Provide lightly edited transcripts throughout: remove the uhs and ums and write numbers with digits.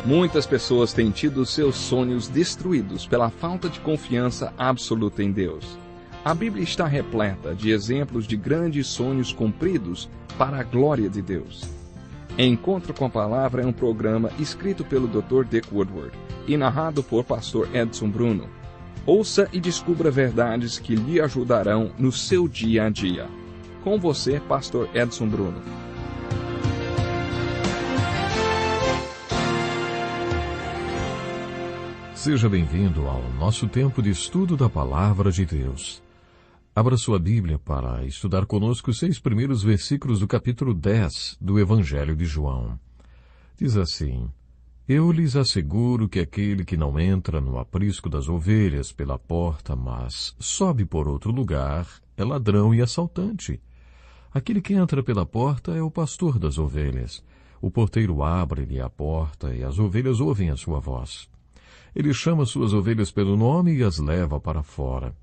Muitas pessoas têm tido seus sonhos destruídos pela falta de confiança absoluta em Deus. A Bíblia está repleta de exemplos de grandes sonhos cumpridos para a glória de Deus. Encontro com a Palavra é um programa escrito pelo Dr. Dick Woodward e narrado por Pastor Edson Bruno. Ouça e descubra verdades que lhe ajudarão no seu dia a dia. Com você, Pastor Edson Bruno. Seja bem-vindo ao nosso tempo de estudo da Palavra de Deus. Abra sua Bíblia para estudar conosco os 6 primeiros versículos do capítulo 10 do Evangelho de João. Diz assim: Eu lhes asseguro que aquele que não entra no aprisco das ovelhas pela porta, mas sobe por outro lugar, é ladrão e assaltante. Aquele que entra pela porta é o pastor das ovelhas. O porteiro abre-lhe a porta e as ovelhas ouvem a sua voz. Ele chama suas ovelhas pelo nome e as leva para fora.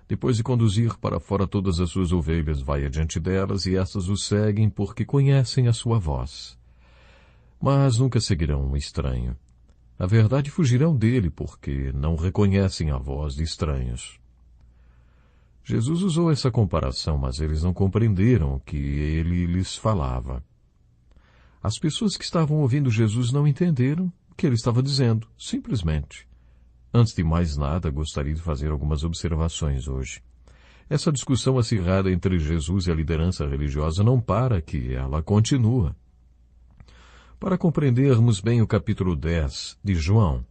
Depois de conduzir para fora todas as suas ovelhas, vai adiante delas e estas o seguem porque conhecem a sua voz. Mas nunca seguirão um estranho. Na verdade, fugirão dele porque não reconhecem a voz de estranhos. Jesus usou essa comparação, mas eles não compreenderam o que ele lhes falava. As pessoas que estavam ouvindo Jesus não entenderam o que ele estava dizendo, simplesmente. Antes de mais nada, gostaria de fazer algumas observações hoje. Essa discussão acirrada entre Jesus e a liderança religiosa não para aqui, ela continua. Para compreendermos bem o capítulo 10 de João,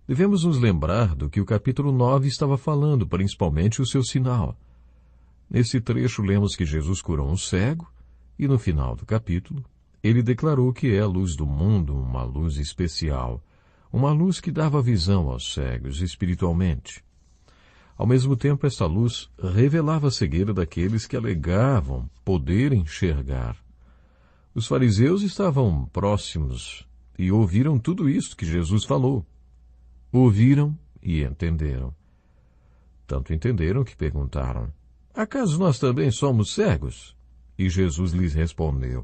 devemos nos lembrar do que o capítulo 9 estava falando, principalmente o seu sinal. Nesse trecho lemos que Jesus curou um cego e no final do capítulo, ele declarou que é a luz do mundo, uma luz especial, uma luz que dava visão aos cegos espiritualmente. Ao mesmo tempo, esta luz revelava a cegueira daqueles que alegavam poder enxergar. Os fariseus estavam próximos e ouviram tudo isso que Jesus falou. Ouviram e entenderam. Tanto entenderam que perguntaram: acaso nós também somos cegos? E Jesus lhes respondeu: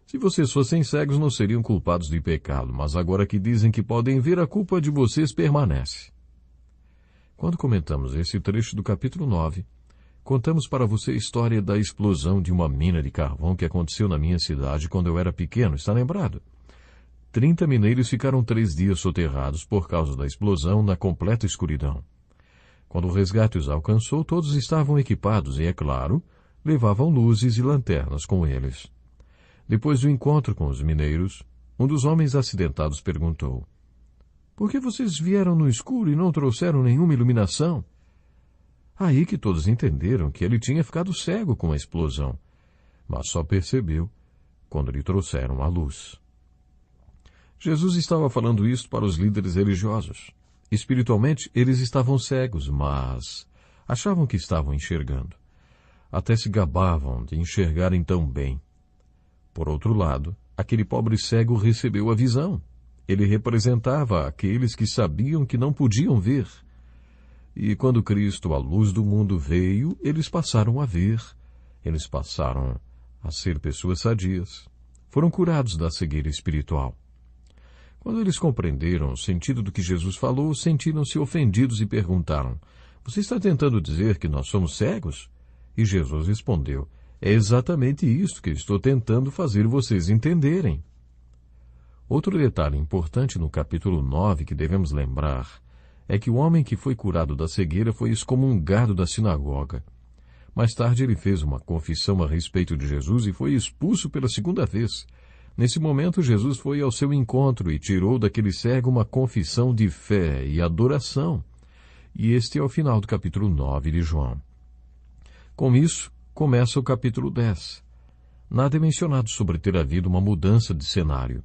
se vocês fossem cegos, não seriam culpados de pecado, mas agora que dizem que podem ver, a culpa de vocês permanece. Quando comentamos esse trecho do capítulo 9, contamos para você a história da explosão de uma mina de carvão que aconteceu na minha cidade quando eu era pequeno, está lembrado? 30 mineiros ficaram 3 dias soterrados por causa da explosão na completa escuridão. Quando o resgate os alcançou, todos estavam equipados e, é claro, levavam luzes e lanternas com eles. Depois do encontro com os mineiros, um dos homens acidentados perguntou: por que vocês vieram no escuro e não trouxeram nenhuma iluminação? Aí que todos entenderam que ele tinha ficado cego com a explosão, mas só percebeu quando lhe trouxeram a luz. Jesus estava falando isso para os líderes religiosos. Espiritualmente, eles estavam cegos, mas achavam que estavam enxergando. Até se gabavam de enxergarem tão bem. Por outro lado, aquele pobre cego recebeu a visão. Ele representava aqueles que sabiam que não podiam ver. E quando Cristo, a luz do mundo, veio, eles passaram a ver. Eles passaram a ser pessoas sadias. Foram curados da cegueira espiritual. Quando eles compreenderam o sentido do que Jesus falou, sentiram-se ofendidos e perguntaram: você está tentando dizer que nós somos cegos? E Jesus respondeu: é exatamente isso que estou tentando fazer vocês entenderem. Outro detalhe importante no capítulo 9 que devemos lembrar é que o homem que foi curado da cegueira foi excomungado da sinagoga. Mais tarde ele fez uma confissão a respeito de Jesus e foi expulso pela 2ª vez. Nesse momento, Jesus foi ao seu encontro e tirou daquele cego uma confissão de fé e adoração. E este é o final do capítulo 9 de João. Com isso, começa o capítulo 10. Nada é mencionado sobre ter havido uma mudança de cenário.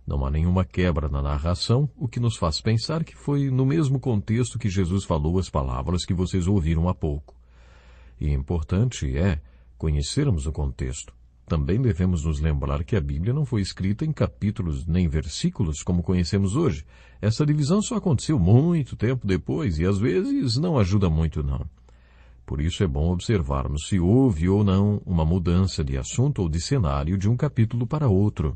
Não há nenhuma quebra na narração, o que nos faz pensar que foi no mesmo contexto que Jesus falou as palavras que vocês ouviram há pouco. E importante é conhecermos o contexto. Também devemos nos lembrar que a Bíblia não foi escrita em capítulos nem versículos como conhecemos hoje. Essa divisão só aconteceu muito tempo depois e às vezes não ajuda muito não. Por isso é bom observarmos se houve ou não uma mudança de assunto ou de cenário de um capítulo para outro.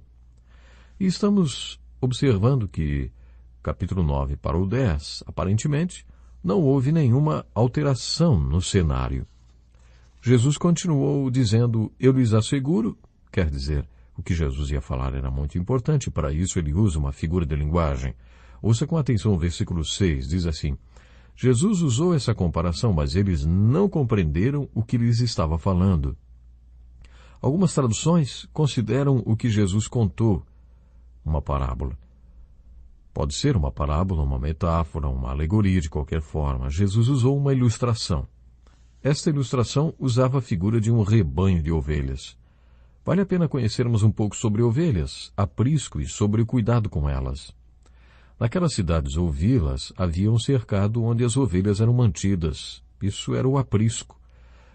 E estamos observando que, capítulo 9 para o 10, aparentemente, não houve nenhuma alteração no cenário. Jesus continuou dizendo, eu lhes asseguro, quer dizer, o que Jesus ia falar era muito importante, para isso ele usa uma figura de linguagem. Ouça com atenção o versículo 6, diz assim, Jesus usou essa comparação, mas eles não compreenderam o que lhes estava falando. Algumas traduções consideram o que Jesus contou uma parábola. Pode ser uma parábola, uma metáfora, uma alegoria de qualquer forma. Jesus usou uma ilustração. Esta ilustração usava a figura de um rebanho de ovelhas. Vale a pena conhecermos um pouco sobre ovelhas, aprisco e sobre o cuidado com elas. Naquelas cidades ou vilas havia um cercado onde as ovelhas eram mantidas. Isso era o aprisco.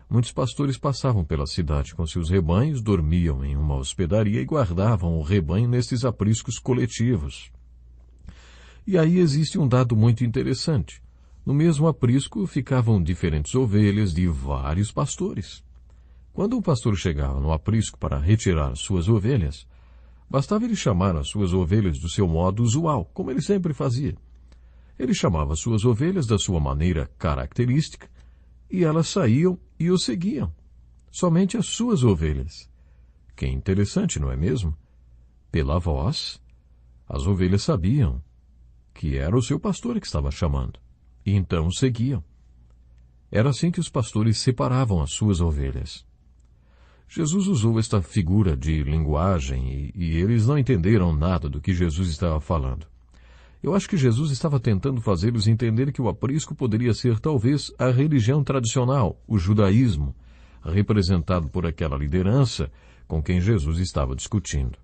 Muitos pastores passavam pela cidade com seus rebanhos, dormiam em uma hospedaria e guardavam o rebanho nesses apriscos coletivos. E aí existe um dado muito interessante. No mesmo aprisco ficavam diferentes ovelhas de vários pastores. Quando um pastor chegava no aprisco para retirar suas ovelhas, bastava ele chamar as suas ovelhas do seu modo usual, como ele sempre fazia. Ele chamava suas ovelhas da sua maneira característica e elas saíam e o seguiam. Somente as suas ovelhas. Que interessante, não é mesmo? Pela voz, as ovelhas sabiam que era o seu pastor que estava chamando. E então seguiam. Era assim que os pastores separavam as suas ovelhas. Jesus usou esta figura de linguagem e eles não entenderam nada do que Jesus estava falando. Eu acho que Jesus estava tentando fazê-los entender que o aprisco poderia ser talvez a religião tradicional, o judaísmo, representado por aquela liderança com quem Jesus estava discutindo.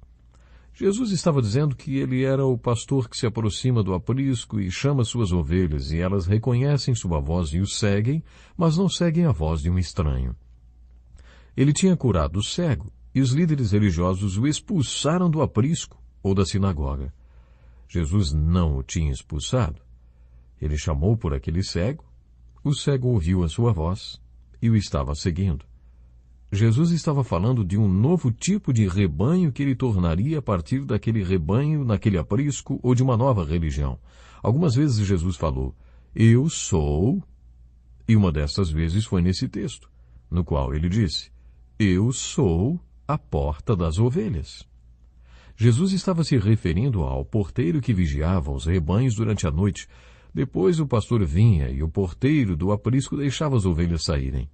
Jesus estava dizendo que ele era o pastor que se aproxima do aprisco e chama suas ovelhas, e elas reconhecem sua voz e o seguem, mas não seguem a voz de um estranho. Ele tinha curado o cego, e os líderes religiosos o expulsaram do aprisco ou da sinagoga. Jesus não o tinha expulsado. Ele chamou por aquele cego, o cego ouviu a sua voz e o estava seguindo. Jesus estava falando de um novo tipo de rebanho que ele tornaria a partir daquele rebanho, naquele aprisco, ou de uma nova religião. Algumas vezes Jesus falou, eu sou, e uma dessas vezes foi nesse texto, no qual ele disse, eu sou a porta das ovelhas. Jesus estava se referindo ao porteiro que vigiava os rebanhos durante a noite. Depois o pastor vinha e o porteiro do aprisco deixava as ovelhas saírem.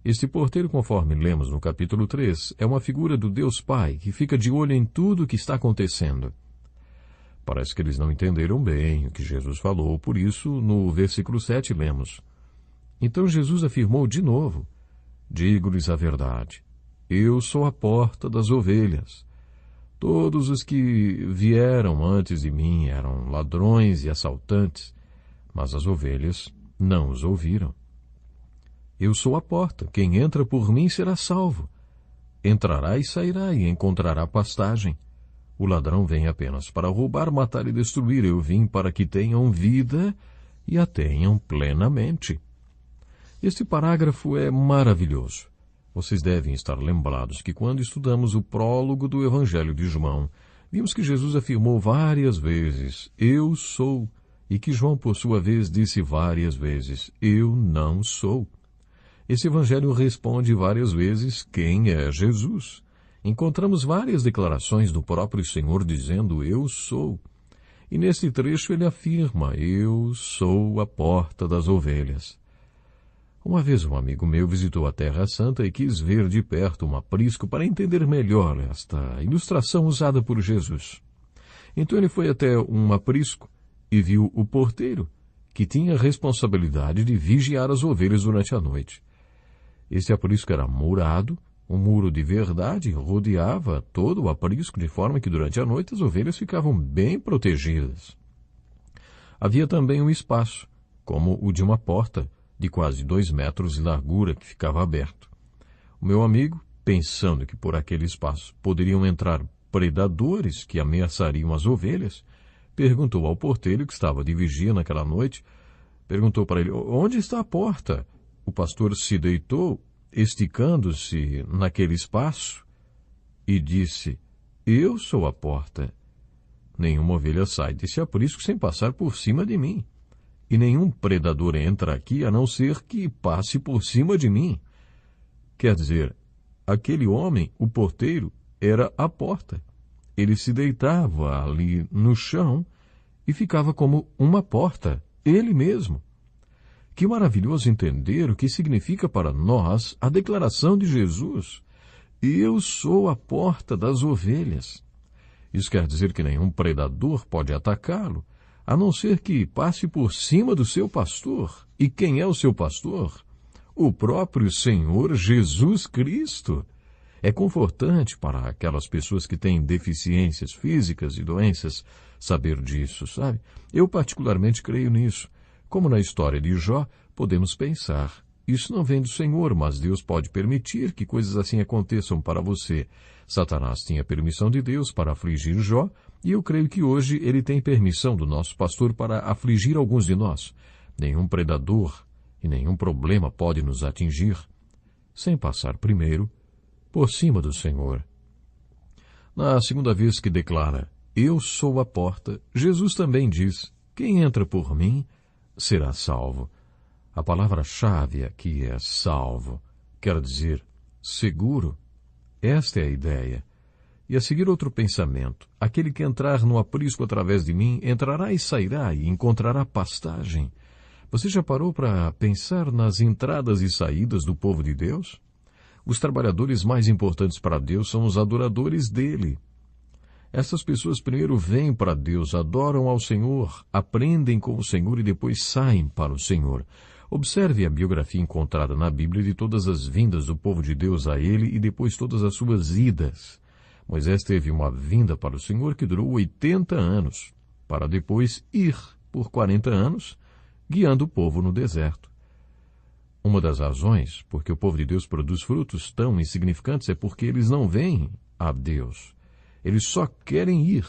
Este porteiro, conforme lemos no capítulo 3, é uma figura do Deus Pai, que fica de olho em tudo o que está acontecendo. Parece que eles não entenderam bem o que Jesus falou, por isso, no versículo 7, lemos. Então Jesus afirmou de novo, digo-lhes a verdade, eu sou a porta das ovelhas. Todos os que vieram antes de mim eram ladrões e assaltantes, mas as ovelhas não os ouviram. Eu sou a porta, quem entra por mim será salvo. Entrará e sairá e encontrará pastagem. O ladrão vem apenas para roubar, matar e destruir. Eu vim para que tenham vida e a tenham plenamente. Este parágrafo é maravilhoso. Vocês devem estar lembrados que quando estudamos o prólogo do Evangelho de João, vimos que Jesus afirmou várias vezes, eu sou, e que João, por sua vez, disse várias vezes, eu não sou. Esse evangelho responde várias vezes quem é Jesus. Encontramos várias declarações do próprio Senhor dizendo, eu sou. E nesse trecho ele afirma, eu sou a porta das ovelhas. Uma vez um amigo meu visitou a Terra Santa e quis ver de perto um aprisco para entender melhor esta ilustração usada por Jesus. Então ele foi até um aprisco e viu o porteiro, que tinha a responsabilidade de vigiar as ovelhas durante a noite. Esse aprisco era murado, um muro de verdade rodeava todo o aprisco, de forma que durante a noite as ovelhas ficavam bem protegidas. Havia também um espaço, como o de uma porta, de quase 2 metros de largura, que ficava aberto. O meu amigo, pensando que por aquele espaço poderiam entrar predadores que ameaçariam as ovelhas, perguntou ao porteiro que estava de vigia naquela noite, perguntou para ele, onde está a porta? O pastor se deitou, esticando-se naquele espaço, e disse, eu sou a porta. Nenhuma ovelha sai desse aprisco sem passar por cima de mim. E nenhum predador entra aqui a não ser que passe por cima de mim. Quer dizer, aquele homem, o porteiro, era a porta. Ele se deitava ali no chão e ficava como uma porta, ele mesmo. Que maravilhoso entender o que significa para nós a declaração de Jesus: eu sou a porta das ovelhas. Isso quer dizer que nenhum predador pode atacá-lo, a não ser que passe por cima do seu pastor. E quem é o seu pastor? O próprio Senhor Jesus Cristo. É confortante para aquelas pessoas que têm deficiências físicas e doenças saber disso, sabe? Eu particularmente creio nisso. Como na história de Jó, podemos pensar: isso não vem do Senhor, mas Deus pode permitir que coisas assim aconteçam para você. Satanás tinha permissão de Deus para afligir Jó, e eu creio que hoje ele tem permissão do nosso pastor para afligir alguns de nós. Nenhum predador e nenhum problema pode nos atingir sem passar primeiro por cima do Senhor. Na segunda vez que declara: eu sou a porta, Jesus também diz: quem entra por mim será salvo. A palavra-chave aqui é salvo, quer dizer seguro. Esta é a ideia. E a seguir outro pensamento: aquele que entrar no aprisco através de mim entrará e sairá e encontrará pastagem. Você já parou para pensar nas entradas e saídas do povo de Deus? Os trabalhadores mais importantes para Deus são os adoradores dele. Essas pessoas primeiro vêm para Deus, adoram ao Senhor, aprendem com o Senhor e depois saem para o Senhor. Observe a biografia encontrada na Bíblia de todas as vindas do povo de Deus a ele e depois todas as suas idas. Moisés teve uma vinda para o Senhor que durou 80 anos, para depois ir por 40 anos, guiando o povo no deserto. Uma das razões por que o povo de Deus produz frutos tão insignificantes é porque eles não vêm a Deus. Eles só querem ir.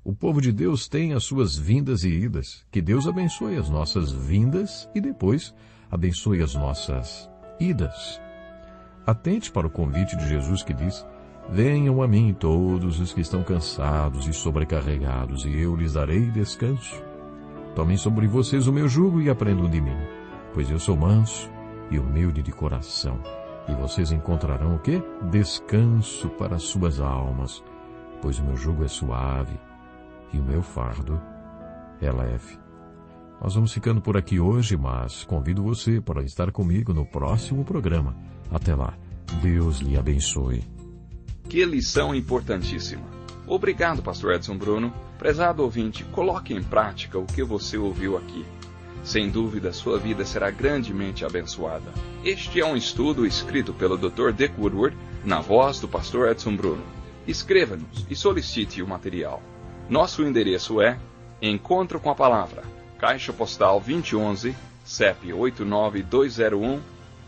O povo de Deus tem as suas vindas e idas. Que Deus abençoe as nossas vindas e depois abençoe as nossas idas. Atente para o convite de Jesus que diz: venham a mim todos os que estão cansados e sobrecarregados, e eu lhes darei descanso. Tomem sobre vocês o meu jugo e aprendam de mim, pois eu sou manso e humilde de coração, e vocês encontrarão o quê? Descanso para as suas almas, pois o meu jugo é suave e o meu fardo é leve. Nós vamos ficando por aqui hoje, mas convido você para estar comigo no próximo programa. Até lá. Deus lhe abençoe. Que lição importantíssima. Obrigado, pastor Edson Bruno. Prezado ouvinte, coloque em prática o que você ouviu aqui. Sem dúvida, sua vida será grandemente abençoada. Este é um estudo escrito pelo Dr. Dick Woodward, na voz do pastor Edson Bruno. Escreva-nos e solicite o material. Nosso endereço é Encontro com a Palavra, Caixa Postal 2011, CEP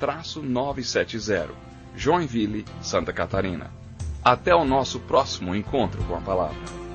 89201-970, Joinville, Santa Catarina. Até o nosso próximo encontro com a Palavra.